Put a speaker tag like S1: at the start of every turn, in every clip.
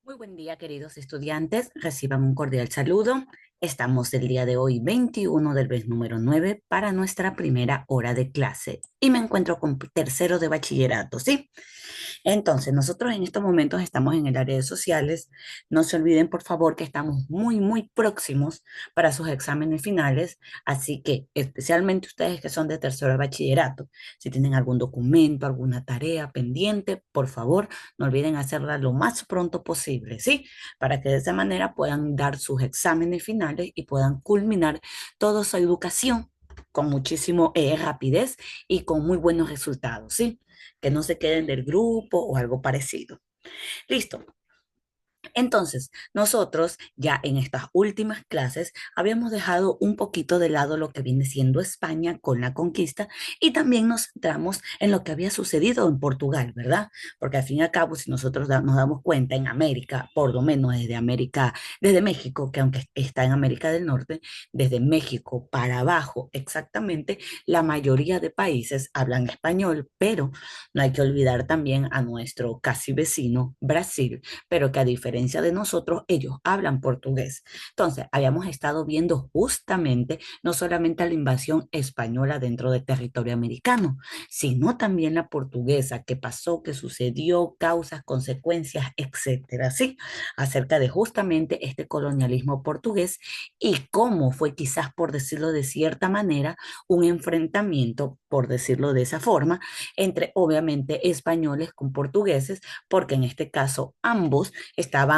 S1: Muy buen día, queridos estudiantes. Reciban un cordial saludo. Estamos el día de hoy, 21 del mes número 9, para nuestra primera hora de clase. Y me encuentro con tercero de bachillerato, ¿sí? Entonces, nosotros en estos momentos estamos en el área de sociales. No se olviden, por favor, que estamos muy próximos para sus exámenes finales. Así que, especialmente ustedes que son de tercero de bachillerato, si tienen algún documento, alguna tarea pendiente, por favor, no olviden hacerla lo más pronto posible, ¿sí? Para que de esa manera puedan dar sus exámenes finales y puedan culminar toda su educación con muchísimo rapidez y con muy buenos resultados, ¿sí? Que no se queden del grupo o algo parecido. Listo. Entonces, nosotros ya en estas últimas clases habíamos dejado un poquito de lado lo que viene siendo España con la conquista y también nos centramos en lo que había sucedido en Portugal, ¿verdad? Porque al fin y al cabo, si nosotros nos damos cuenta en América, por lo menos desde América, desde México, que aunque está en América del Norte, desde México para abajo exactamente, la mayoría de países hablan español, pero no hay que olvidar también a nuestro casi vecino Brasil, pero que a diferencia de nosotros, ellos hablan portugués. Entonces, habíamos estado viendo justamente no solamente la invasión española dentro del territorio americano, sino también la portuguesa, qué pasó, qué sucedió, causas, consecuencias, etcétera, ¿sí? Acerca de justamente este colonialismo portugués y cómo fue quizás, por decirlo de cierta manera, un enfrentamiento, por decirlo de esa forma, entre obviamente españoles con portugueses, porque en este caso ambos estaban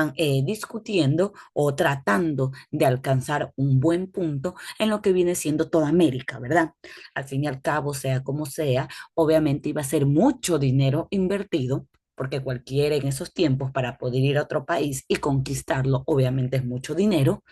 S1: discutiendo o tratando de alcanzar un buen punto en lo que viene siendo toda América, ¿verdad? Al fin y al cabo, sea como sea, obviamente iba a ser mucho dinero invertido, porque cualquiera en esos tiempos para poder ir a otro país y conquistarlo, obviamente es mucho dinero,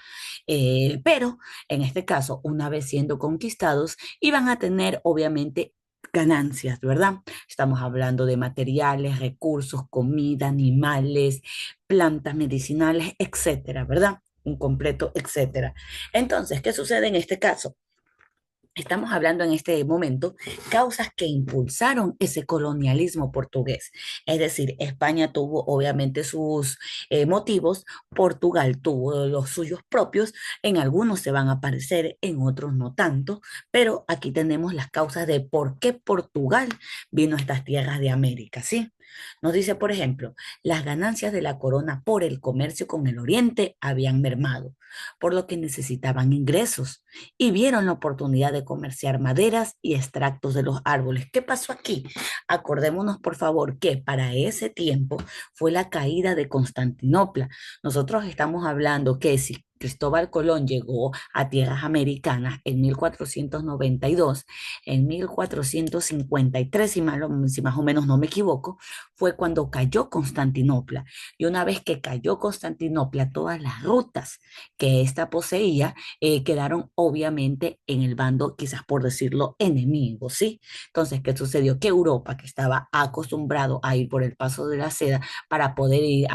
S1: pero en este caso, una vez siendo conquistados, iban a tener obviamente ganancias, ¿verdad? Estamos hablando de materiales, recursos, comida, animales, plantas medicinales, etcétera, ¿verdad? Un completo, etcétera. Entonces, ¿qué sucede en este caso? Estamos hablando en este momento causas que impulsaron ese colonialismo portugués. Es decir, España tuvo obviamente sus motivos, Portugal tuvo los suyos propios, en algunos se van a aparecer, en otros no tanto, pero aquí tenemos las causas de por qué Portugal vino a estas tierras de América, ¿sí? Nos dice, por ejemplo, las ganancias de la corona por el comercio con el Oriente habían mermado, por lo que necesitaban ingresos y vieron la oportunidad de comerciar maderas y extractos de los árboles. ¿Qué pasó aquí? Acordémonos, por favor, que para ese tiempo fue la caída de Constantinopla. Nosotros estamos hablando que si Cristóbal Colón llegó a tierras americanas en 1492, en 1453, si más o menos no me equivoco, fue cuando cayó Constantinopla. Y una vez que cayó Constantinopla, todas las rutas que ésta poseía quedaron obviamente en el bando, quizás por decirlo, enemigo, ¿sí? Entonces, ¿qué sucedió? Que Europa, que estaba acostumbrado a ir por el paso de la seda para poder ir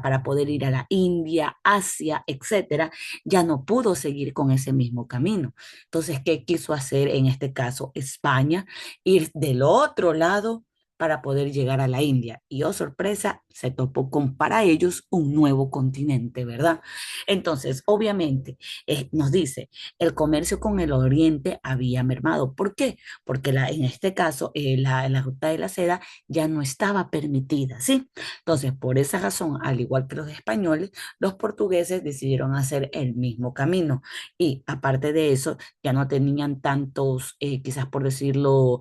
S1: para poder ir a la India, Asia, etcétera, ya no pudo seguir con ese mismo camino. Entonces, ¿qué quiso hacer en este caso España? Ir del otro lado para poder llegar a la India. Y oh sorpresa, se topó con para ellos un nuevo continente, ¿verdad? Entonces, obviamente, nos dice, el comercio con el Oriente había mermado. ¿Por qué? Porque en este caso, la ruta de la seda ya no estaba permitida, ¿sí? Entonces, por esa razón, al igual que los españoles, los portugueses decidieron hacer el mismo camino. Y aparte de eso, ya no tenían tantos, quizás por decirlo,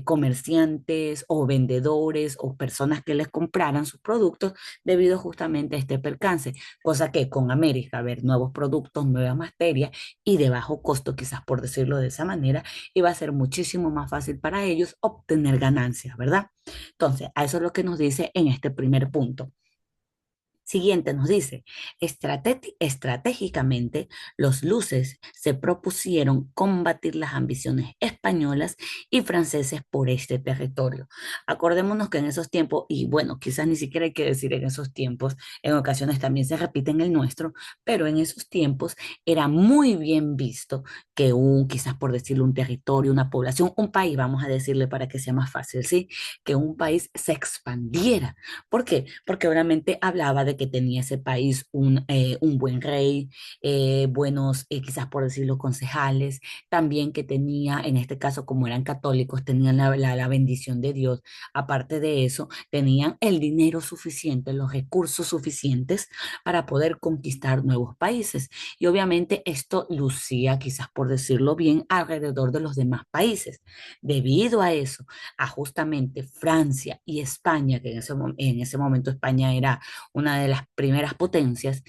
S1: comerciantes o vendedores o personas que les compraran sus productos debido justamente a este percance, cosa que con América, ver nuevos productos, nuevas materias y de bajo costo, quizás por decirlo de esa manera, iba a ser muchísimo más fácil para ellos obtener ganancias, ¿verdad? Entonces, a eso es lo que nos dice en este primer punto. Siguiente nos dice, estratégicamente los luces se propusieron combatir las ambiciones españolas y franceses por este territorio. Acordémonos que en esos tiempos, y bueno, quizás ni siquiera hay que decir en esos tiempos, en ocasiones también se repite en el nuestro, pero en esos tiempos era muy bien visto que quizás por decirlo, un territorio, una población, un país, vamos a decirle para que sea más fácil, ¿sí? Que un país se expandiera. ¿Por qué? Porque obviamente hablaba de que tenía ese país un buen rey, buenos, quizás por decirlo, concejales, también que tenía, en este caso, como eran católicos, tenían la bendición de Dios. Aparte de eso, tenían el dinero suficiente, los recursos suficientes para poder conquistar nuevos países. Y obviamente esto lucía, quizás por decirlo bien, alrededor de los demás países. Debido a eso, a justamente Francia y España, que en ese momento España era una de las primeras potencias,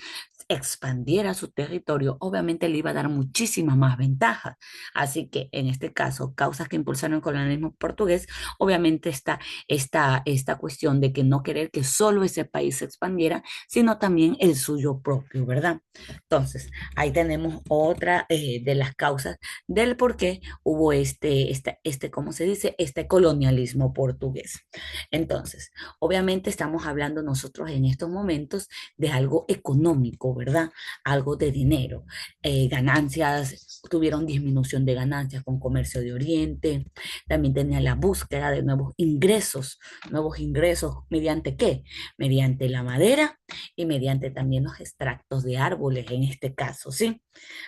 S1: expandiera su territorio, obviamente le iba a dar muchísimas más ventajas. Así que en este caso, causas que impulsaron el colonialismo portugués, obviamente está esta cuestión de que no querer que solo ese país se expandiera, sino también el suyo propio, ¿verdad? Entonces, ahí tenemos otra de las causas del por qué hubo ¿cómo se dice? Este colonialismo portugués. Entonces, obviamente estamos hablando nosotros en estos momentos de algo económico, ¿verdad? Algo de dinero. Ganancias, tuvieron disminución de ganancias con comercio de Oriente, también tenían la búsqueda de nuevos ingresos, ¿mediante qué? Mediante la madera y mediante también los extractos de árboles en este caso, ¿sí?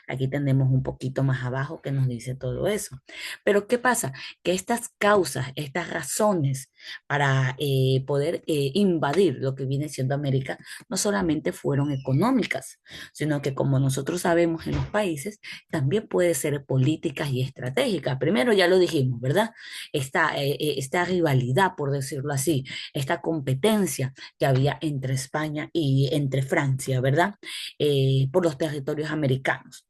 S1: Aquí tenemos un poquito más abajo que nos dice todo eso. Pero ¿qué pasa? Que estas causas, estas razones para poder invadir lo que viene siendo América, no solamente fueron económicas, sino que como nosotros sabemos en los países, también puede ser políticas y estratégicas. Primero ya lo dijimos, ¿verdad? Esta rivalidad, por decirlo así, esta competencia que había entre España y entre Francia, ¿verdad? Por los territorios americanos.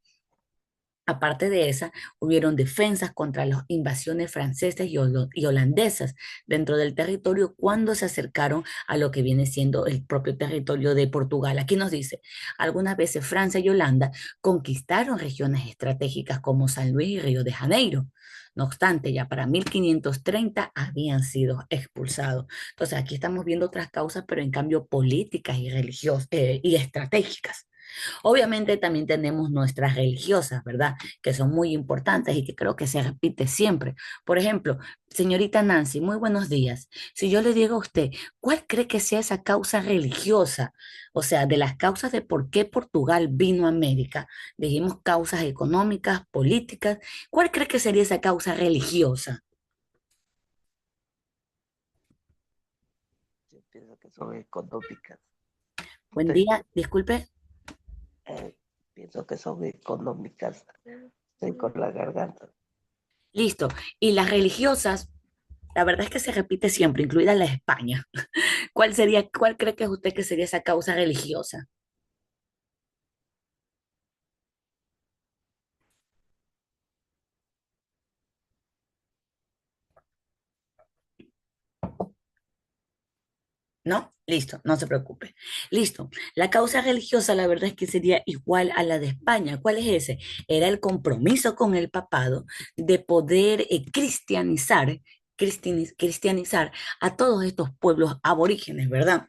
S1: Aparte de esa, hubieron defensas contra las invasiones francesas y holandesas dentro del territorio cuando se acercaron a lo que viene siendo el propio territorio de Portugal. Aquí nos dice, algunas veces Francia y Holanda conquistaron regiones estratégicas como San Luis y Río de Janeiro. No obstante, ya para 1530 habían sido expulsados. Entonces, aquí estamos viendo otras causas, pero en cambio políticas y religiosas y estratégicas. Obviamente también tenemos nuestras religiosas, ¿verdad? Que son muy importantes y que creo que se repite siempre. Por ejemplo, señorita Nancy, muy buenos días. Si yo le digo a usted, ¿cuál cree que sea esa causa religiosa? O sea, de las causas de por qué Portugal vino a América, dijimos causas económicas, políticas, ¿cuál cree que sería esa causa religiosa?
S2: Yo pienso que son económicas.
S1: Buen
S2: Estoy,
S1: día, disculpe.
S2: eh, pienso que son económicas. Estoy con la garganta.
S1: Listo. Y las religiosas, la verdad es que se repite siempre, incluida la España. ¿Cuál cree que es usted que sería esa causa religiosa? ¿No? Listo, no se preocupe. Listo. La causa religiosa, la verdad es que sería igual a la de España. ¿Cuál es ese? Era el compromiso con el papado de poder cristianizar a todos estos pueblos aborígenes, ¿verdad?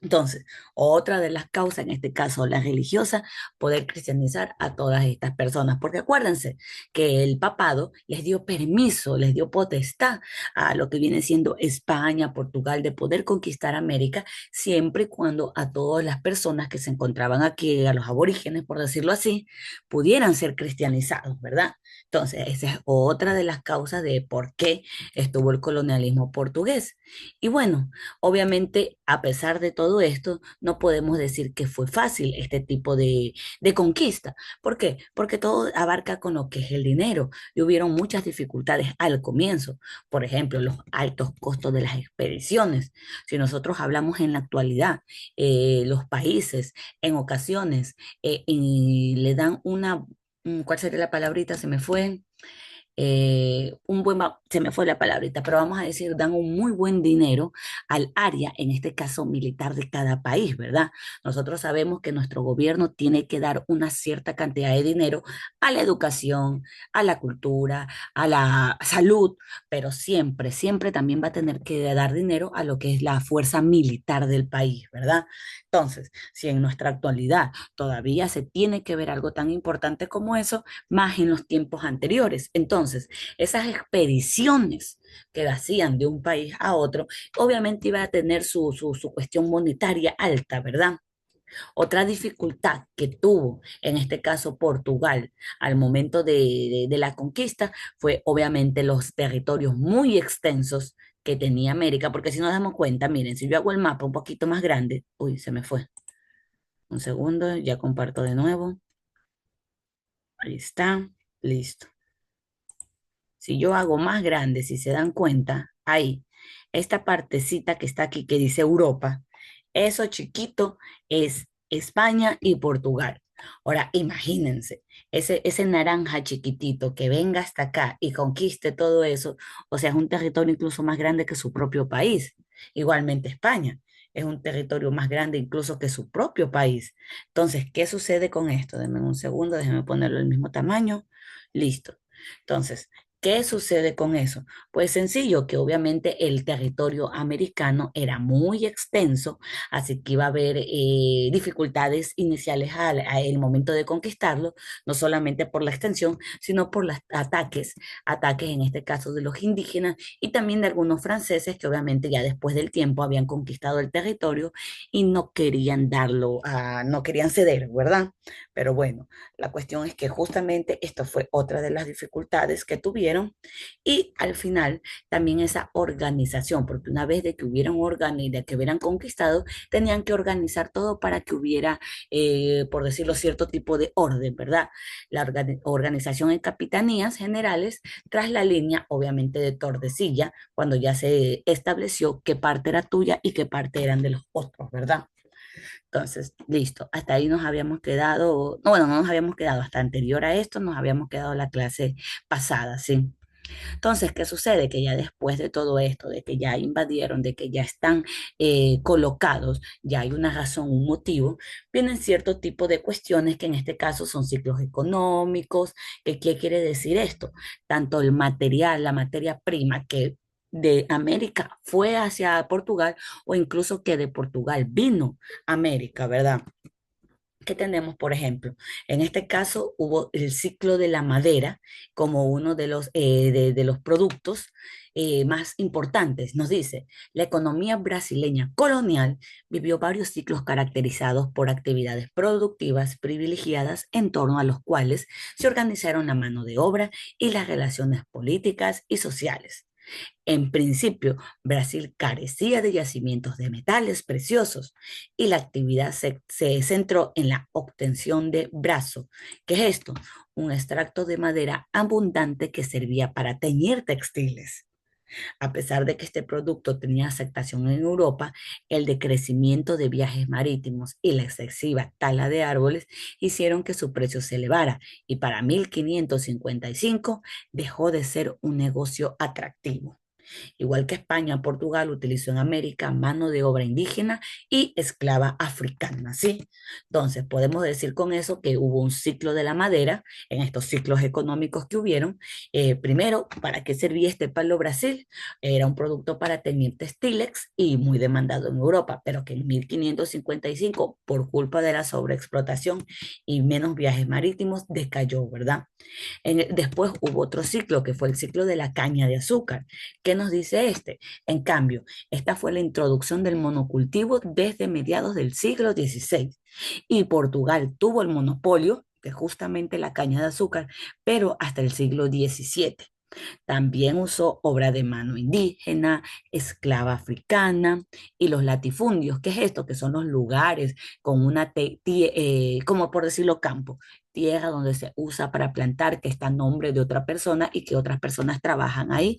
S1: Entonces, otra de las causas, en este caso la religiosa, poder cristianizar a todas estas personas, porque acuérdense que el papado les dio permiso, les dio potestad a lo que viene siendo España, Portugal, de poder conquistar América, siempre y cuando a todas las personas que se encontraban aquí, a los aborígenes, por decirlo así, pudieran ser cristianizados, ¿verdad? Entonces, esa es otra de las causas de por qué estuvo el colonialismo portugués. Y bueno, obviamente, a pesar de todo esto, no podemos decir que fue fácil este tipo de conquista. ¿Por qué? Porque todo abarca con lo que es el dinero y hubieron muchas dificultades al comienzo. Por ejemplo, los altos costos de las expediciones. Si nosotros hablamos en la actualidad, los países en ocasiones y le dan ¿cuál sería la palabrita? Se me fue se me fue la palabrita, pero vamos a decir, dan un muy buen dinero al área, en este caso militar de cada país, ¿verdad? Nosotros sabemos que nuestro gobierno tiene que dar una cierta cantidad de dinero a la educación, a la cultura, a la salud, pero siempre, siempre también va a tener que dar dinero a lo que es la fuerza militar del país, ¿verdad? Entonces, si en nuestra actualidad todavía se tiene que ver algo tan importante como eso, más en los tiempos anteriores. Entonces, esas expediciones que hacían de un país a otro, obviamente iba a tener su cuestión monetaria alta, ¿verdad? Otra dificultad que tuvo, en este caso Portugal, al momento de la conquista, fue obviamente los territorios muy extensos que tenía América, porque si nos damos cuenta, miren, si yo hago el mapa un poquito más grande, uy, se me fue. Un segundo, ya comparto de nuevo. Ahí está, listo. Si yo hago más grande, si se dan cuenta, ahí, esta partecita que está aquí que dice Europa, eso chiquito es España y Portugal. Ahora, imagínense, ese naranja chiquitito que venga hasta acá y conquiste todo eso, o sea, es un territorio incluso más grande que su propio país. Igualmente España es un territorio más grande incluso que su propio país. Entonces, ¿qué sucede con esto? Denme un segundo, déjenme ponerlo al mismo tamaño. Listo. Entonces, ¿qué sucede con eso? Pues sencillo, que obviamente el territorio americano era muy extenso, así que iba a haber dificultades iniciales al momento de conquistarlo, no solamente por la extensión, sino por los ataques en este caso de los indígenas y también de algunos franceses que obviamente ya después del tiempo habían conquistado el territorio y no querían no querían ceder, ¿verdad? Pero bueno. La cuestión es que justamente esto fue otra de las dificultades que tuvieron y al final también esa organización, porque una vez de que de que hubieran conquistado, tenían que organizar todo para que hubiera, por decirlo, cierto tipo de orden, ¿verdad? La organización en capitanías generales tras la línea, obviamente, de Tordesillas, cuando ya se estableció qué parte era tuya y qué parte eran de los otros, ¿verdad? Entonces, listo, hasta ahí nos habíamos quedado, no, bueno, no nos habíamos quedado, hasta anterior a esto nos habíamos quedado la clase pasada, ¿sí? Entonces, ¿qué sucede? Que ya después de todo esto, de que ya invadieron, de que ya están colocados, ya hay una razón, un motivo, vienen cierto tipo de cuestiones que en este caso son ciclos económicos, que ¿qué quiere decir esto? Tanto el material, la materia prima que de América fue hacia Portugal o incluso que de Portugal vino a América, ¿verdad? ¿Qué tenemos, por ejemplo? En este caso hubo el ciclo de la madera como uno de los productos más importantes. Nos dice, la economía brasileña colonial vivió varios ciclos caracterizados por actividades productivas privilegiadas en torno a los cuales se organizaron la mano de obra y las relaciones políticas y sociales. En principio, Brasil carecía de yacimientos de metales preciosos y la actividad se centró en la obtención de brazo. ¿Qué es esto? Un extracto de madera abundante que servía para teñir textiles. A pesar de que este producto tenía aceptación en Europa, el decrecimiento de viajes marítimos y la excesiva tala de árboles hicieron que su precio se elevara y para 1555 dejó de ser un negocio atractivo. Igual que España, Portugal utilizó en América mano de obra indígena y esclava africana, ¿sí? Entonces, podemos decir con eso que hubo un ciclo de la madera en estos ciclos económicos que hubieron. Primero, ¿para qué servía este palo Brasil? Era un producto para teñir textiles y muy demandado en Europa, pero que en 1555, por culpa de la sobreexplotación y menos viajes marítimos, decayó, ¿verdad? Después hubo otro ciclo que fue el ciclo de la caña de azúcar. ¿Qué nos dice este? En cambio, esta fue la introducción del monocultivo desde mediados del siglo XVI y Portugal tuvo el monopolio de justamente la caña de azúcar, pero hasta el siglo XVII. También usó obra de mano indígena, esclava africana y los latifundios. ¿Qué es esto? Que son los lugares con como por decirlo, campo, tierra donde se usa para plantar, que está a nombre de otra persona y que otras personas trabajan ahí,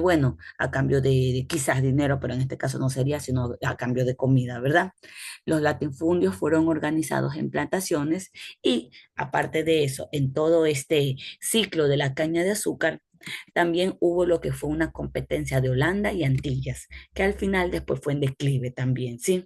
S1: bueno, a cambio de quizás dinero, pero en este caso no sería, sino a cambio de comida, ¿verdad? Los latifundios fueron organizados en plantaciones y aparte de eso, en todo este ciclo de la caña de azúcar, también hubo lo que fue una competencia de Holanda y Antillas, que al final después fue en declive también, ¿sí?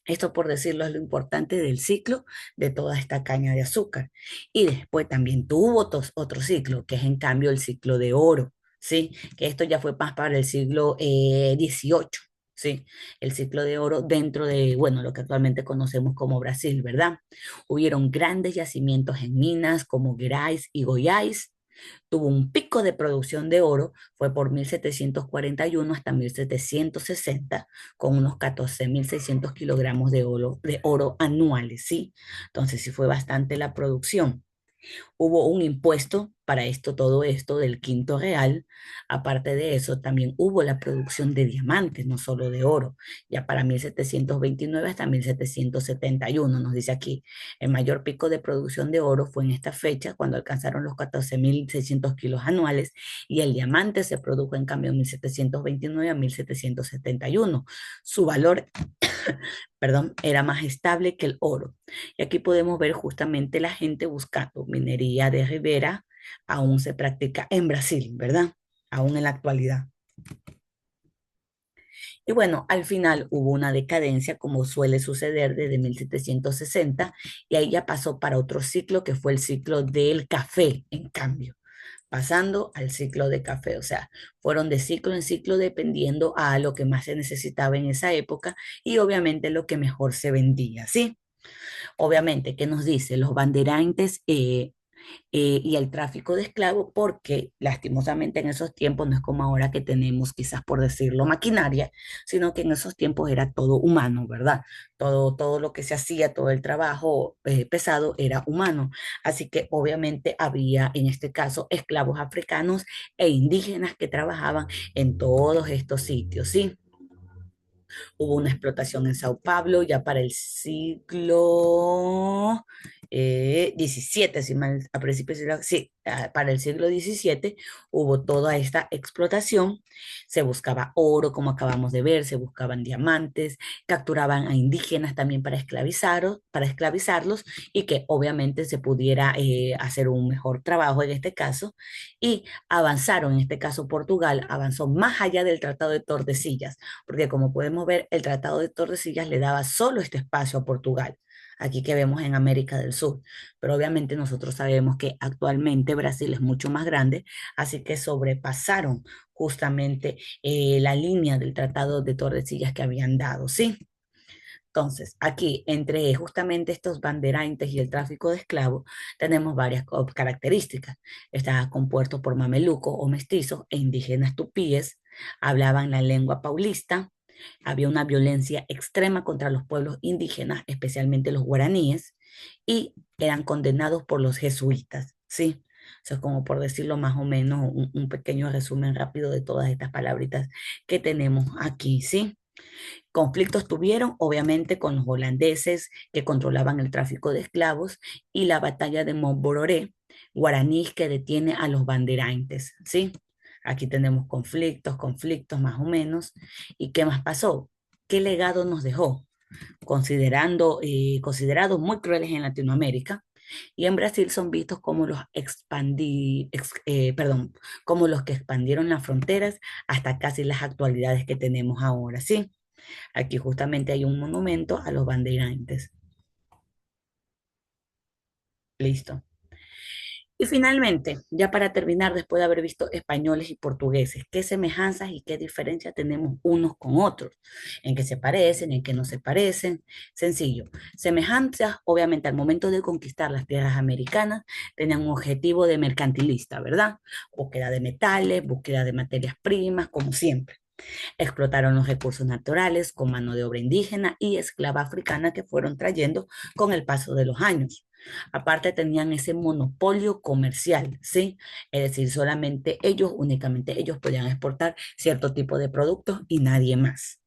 S1: Esto por decirlo es lo importante del ciclo de toda esta caña de azúcar. Y después también tuvo otro ciclo, que es en cambio el ciclo de oro, ¿sí? Que esto ya fue más para el siglo XVIII, ¿sí? El ciclo de oro dentro de, bueno, lo que actualmente conocemos como Brasil, ¿verdad? Hubieron grandes yacimientos en minas como Gerais y Goiás, Tuvo un pico de producción de oro, fue por 1741 hasta 1760, con unos 14.600 kilogramos de oro anuales, ¿sí? Entonces sí fue bastante la producción. Hubo un impuesto para esto, todo esto del quinto real. Aparte de eso, también hubo la producción de diamantes, no solo de oro. Ya para 1729 hasta 1771, nos dice aquí, el mayor pico de producción de oro fue en esta fecha, cuando alcanzaron los 14.600 kilos anuales, y el diamante se produjo en cambio en 1729 a 1771. Su valor, perdón, era más estable que el oro. Y aquí podemos ver justamente la gente buscando minería de ribera, aún se practica en Brasil, ¿verdad? Aún en la actualidad. Y bueno, al final hubo una decadencia, como suele suceder desde 1760, y ahí ya pasó para otro ciclo, que fue el ciclo del café, en cambio, pasando al ciclo de café. O sea, fueron de ciclo en ciclo dependiendo a lo que más se necesitaba en esa época y obviamente lo que mejor se vendía, ¿sí? Obviamente, ¿qué nos dice? Los banderantes y el tráfico de esclavos, porque lastimosamente en esos tiempos no es como ahora que tenemos, quizás por decirlo, maquinaria, sino que en esos tiempos era todo humano, ¿verdad? Todo lo que se hacía, todo el trabajo pesado era humano. Así que obviamente había en este caso esclavos africanos e indígenas que trabajaban en todos estos sitios, ¿sí? Hubo una explotación en Sao Paulo ya para el siglo XVII, si mal, a principios sí, para el siglo XVII hubo toda esta explotación, se buscaba oro, como acabamos de ver, se buscaban diamantes, capturaban a indígenas también para esclavizarlos y que obviamente se pudiera hacer un mejor trabajo en este caso, y avanzaron, en este caso Portugal, avanzó más allá del Tratado de Tordesillas, porque como podemos ver, el Tratado de Tordesillas le daba solo este espacio a Portugal, aquí que vemos en América del Sur, pero obviamente nosotros sabemos que actualmente Brasil es mucho más grande, así que sobrepasaron justamente la línea del Tratado de Tordesillas que habían dado, ¿sí? Entonces, aquí, entre justamente estos banderantes y el tráfico de esclavos, tenemos varias características. Estaba compuesto por mamelucos o mestizos e indígenas tupíes, hablaban la lengua paulista, había una violencia extrema contra los pueblos indígenas, especialmente los guaraníes, y eran condenados por los jesuitas, ¿sí? O sea, como por decirlo más o menos, un pequeño resumen rápido de todas estas palabritas que tenemos aquí, ¿sí? Conflictos tuvieron, obviamente, con los holandeses que controlaban el tráfico de esclavos y la batalla de Montbororé, guaraníes que detiene a los banderantes, ¿sí? Aquí tenemos conflictos más o menos. ¿Y qué más pasó? ¿Qué legado nos dejó? Considerados muy crueles en Latinoamérica, y en Brasil son vistos como como los que expandieron las fronteras hasta casi las actualidades que tenemos ahora, ¿sí? Aquí justamente hay un monumento a los bandeirantes. Listo. Y finalmente, ya para terminar, después de haber visto españoles y portugueses, qué semejanzas y qué diferencias tenemos unos con otros, en qué se parecen, en qué no se parecen. Sencillo. Semejanzas, obviamente, al momento de conquistar las tierras americanas, tenían un objetivo de mercantilista, ¿verdad? Búsqueda de metales, búsqueda de materias primas, como siempre. Explotaron los recursos naturales con mano de obra indígena y esclava africana que fueron trayendo con el paso de los años. Aparte tenían ese monopolio comercial, ¿sí? Es decir, solamente ellos, únicamente ellos podían exportar cierto tipo de productos y nadie más.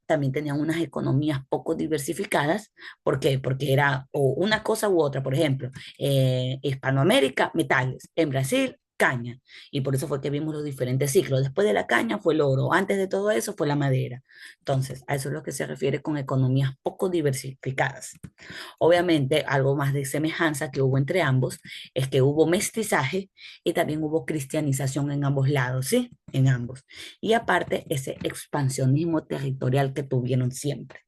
S1: También tenían unas economías poco diversificadas. ¿Por qué? Porque era o una cosa u otra. Por ejemplo, Hispanoamérica, metales. En Brasil, caña. Y por eso fue que vimos los diferentes ciclos. Después de la caña fue el oro. Antes de todo eso fue la madera. Entonces, a eso es lo que se refiere con economías poco diversificadas. Obviamente, algo más de semejanza que hubo entre ambos es que hubo mestizaje y también hubo cristianización en ambos lados, ¿sí? En ambos. Y aparte, ese expansionismo territorial que tuvieron siempre.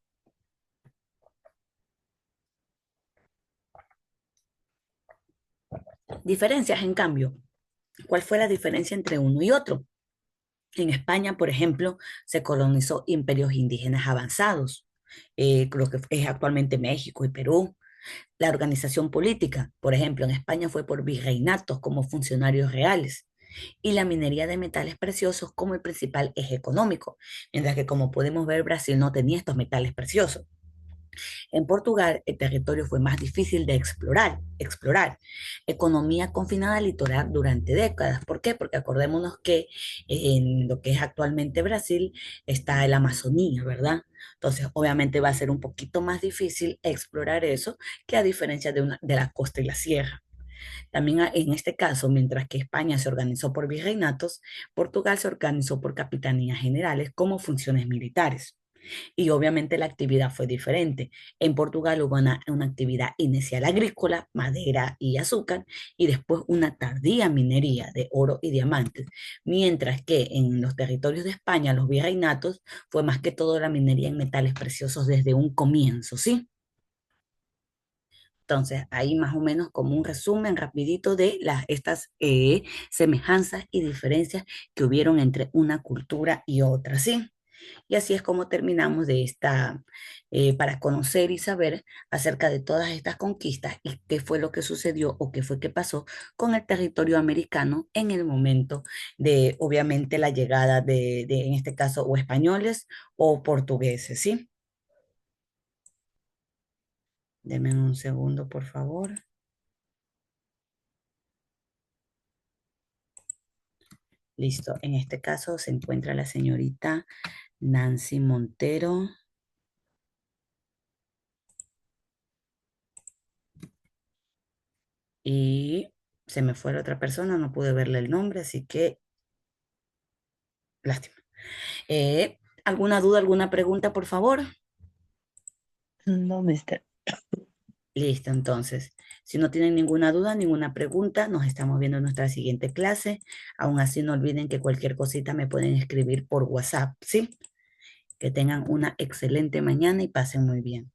S1: Diferencias, en cambio, ¿cuál fue la diferencia entre uno y otro? En España, por ejemplo, se colonizó imperios indígenas avanzados, lo que es actualmente México y Perú. La organización política, por ejemplo, en España fue por virreinatos como funcionarios reales y la minería de metales preciosos como el principal eje económico, mientras que como podemos ver Brasil no tenía estos metales preciosos. En Portugal, el territorio fue más difícil de explorar. Economía confinada al litoral durante décadas. ¿Por qué? Porque acordémonos que en lo que es actualmente Brasil está la Amazonía, ¿verdad? Entonces, obviamente va a ser un poquito más difícil explorar eso que a diferencia de la costa y la sierra. También en este caso, mientras que España se organizó por virreinatos, Portugal se organizó por capitanías generales como funciones militares. Y obviamente la actividad fue diferente. En Portugal hubo una actividad inicial agrícola, madera y azúcar, y después una tardía minería de oro y diamantes, mientras que en los territorios de España, los virreinatos, fue más que todo la minería en metales preciosos desde un comienzo, ¿sí? Entonces, ahí más o menos como un resumen rapidito de estas semejanzas y diferencias que hubieron entre una cultura y otra, ¿sí? Y así es como terminamos de para conocer y saber acerca de todas estas conquistas y qué fue lo que sucedió o qué fue que pasó con el territorio americano en el momento de, obviamente, la llegada en este caso, o españoles o portugueses, ¿sí? Denme un segundo, por favor. Listo. En este caso se encuentra la señorita Nancy Montero y se me fue la otra persona, no pude verle el nombre, así que lástima. ¿Alguna duda, alguna pregunta, por favor?
S2: No, mister.
S1: Listo, entonces. Si no tienen ninguna duda, ninguna pregunta, nos estamos viendo en nuestra siguiente clase. Aún así, no olviden que cualquier cosita me pueden escribir por WhatsApp, ¿sí? Que tengan una excelente mañana y pasen muy bien.